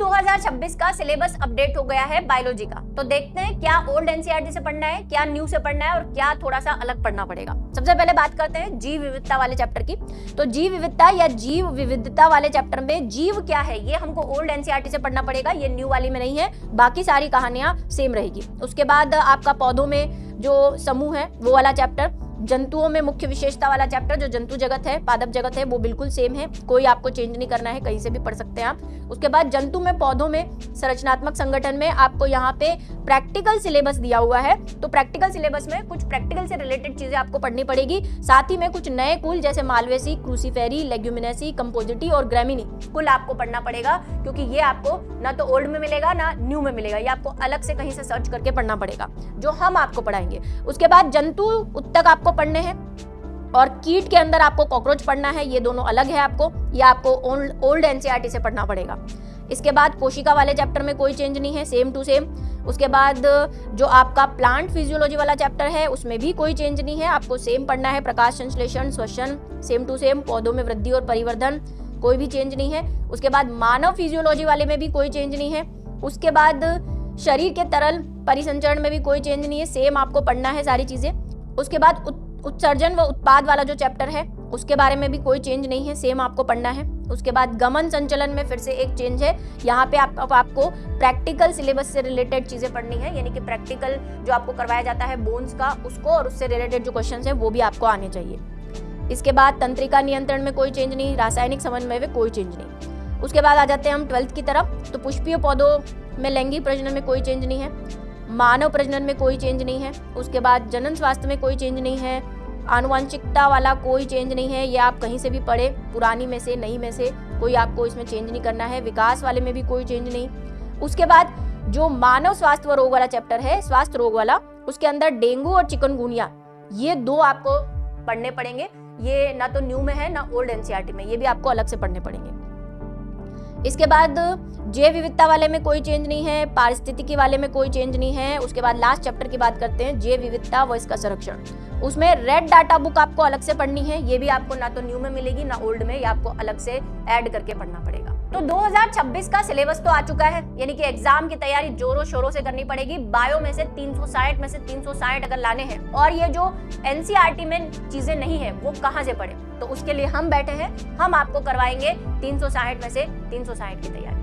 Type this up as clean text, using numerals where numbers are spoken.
2026 का syllabus update हो गया है बायोलॉजी का। तो देखते हैं क्या ओल्ड एनसीईआरटी से पढ़ना है, क्या न्यू से पढ़ना है और क्या थोड़ा सा अलग पढ़ना पड़ेगा। सबसे पहले बात करते हैं जीव विविधता वाले चैप्टर की। तो जीव विविधता या जीव विविधता वाले चैप्टर में जीव क्या है ये हमको ओल्ड एनसीईआरटी से पढ़ना पड़ेगा, ये न्यू वाली में नहीं है। बाकी सारी कहानियां सेम रहेगी। उसके बाद आपका पौधों में जो समूह है वो वाला चैप्टर, जंतुओं में मुख्य विशेषता वाला चैप्टर जो जंतु जगत है, पादप जगत है, वो बिल्कुल सेम है, कोई आपको चेंज नहीं करना है, कहीं से भी पढ़ सकते हैं आप। उसके बाद जंतु में, पौधों में, संरचनात्मक संगठन में आपको यहाँ पे प्रैक्टिकल सिलेबस दिया हुआ है। तो प्रैक्टिकल सिलेबस में कुछ प्रैक्टिकल से रिलेटेड चीजें आपको पढ़नी पड़ेगी। साथ ही में कुछ नए कुल जैसे मालवेसी, क्रूसीफेरी, लेग्यूमिनेसी, कंपोजिटी और ग्रेमिनी कुल आपको पढ़ना पड़ेगा, क्योंकि ये आपको ना तो ओल्ड में मिलेगा ना न्यू में मिलेगा। ये आपको अलग से कहीं से सर्च करके पढ़ना पड़ेगा, जो हम आपको पढ़ाएंगे। उसके बाद जंतु उत्तक आपको पढ़ने हैं और कीट के अंदर आपको कॉकरोच पढ़ना है, ये दोनों अलग है आपको, ये आपको ओल्ड एनसीईआरटी से पढ़ना पड़ेगा। इसके बाद कोशिका वाले चैप्टर में कोई चेंज नहीं है, सेम टू सेम। उसके बाद जो आपका प्लांट फिजियोलॉजी वाला चैप्टर है उसमें भी कोई चेंज नहीं है, आपको सेम पढ़ना है। प्रकाश संश्लेषण, श्वसन, सेम टू सेम। पौधों में वृद्धि और परिवर्धन, कोई भी चेंज नहीं है। उसके बाद मानव फिजियोलॉजी वाले में भी कोई चेंज नहीं है। उसके बाद शरीर के तरल परिसंचरण में भी कोई चेंज नहीं है, सेम आपको पढ़ना है सारी चीजें। उसके बाद उत्सर्जन व उत्पाद वाला जो चैप्टर है उसके बारे में भी कोई चेंज नहीं है, सेम आपको पढ़ना है। उसके बाद गमन संचलन में फिर से एक चेंज है, यहाँ पे आपको प्रैक्टिकल सिलेबस से रिलेटेड चीजें पढ़नी है, यानी कि प्रैक्टिकल जो आपको करवाया जाता है बोन्स का, उसको और उससे रिलेटेड जो क्वेश्चंस है वो भी आपको आने चाहिए। इसके बाद तंत्रिका नियंत्रण में कोई चेंज नहीं, रासायनिक समन्वय में कोई चेंज नहीं। उसके बाद आ जाते हैं हम 12th की तरफ। तो पुष्पीय पौधों में लैंगिक प्रजनन में कोई चेंज नहीं है, मानव प्रजनन में कोई चेंज नहीं है। उसके बाद जनन स्वास्थ्य में कोई चेंज नहीं है, आनुवांशिकता वाला कोई चेंज नहीं है, ये आप कहीं से भी पढ़े, पुरानी में से नई में से कोई आपको इसमें चेंज नहीं करना है। विकास वाले में भी कोई चेंज नहीं। उसके बाद जो मानव स्वास्थ्य व रोग वाला चैप्टर है, स्वास्थ्य रोग वाला, उसके अंदर डेंगू और चिकनगुनिया, ये दो आपको पढ़ने पड़ेंगे। ये ना तो न्यू में है ना ओल्ड एनसीईआरटी में, ये भी आपको अलग से पढ़ने पड़ेंगे। इसके बाद जैव विविधता वाले में कोई चेंज नहीं है, पारिस्थितिकी वाले में कोई चेंज नहीं है। उसके बाद लास्ट चैप्टर की बात करते हैं, जैव विविधता व इसका संरक्षण। उसमें रेड डाटा बुक आपको अलग से पढ़नी है, ये भी आपको ना तो न्यू में मिलेगी ना ओल्ड में, ये आपको अलग से ऐड करके पढ़ना पड़ेगा। तो 2026 का सिलेबस तो आ चुका है, यानी कि एग्जाम की तैयारी जोरों शोरों से करनी पड़ेगी। बायो में से 360 में से 360 अगर लाने हैं, और ये जो एनसीईआरटी में चीजें नहीं है वो कहाँ से पढ़े, तो उसके लिए हम बैठे हैं, हम आपको करवाएंगे 360 में से 360 की तैयारी।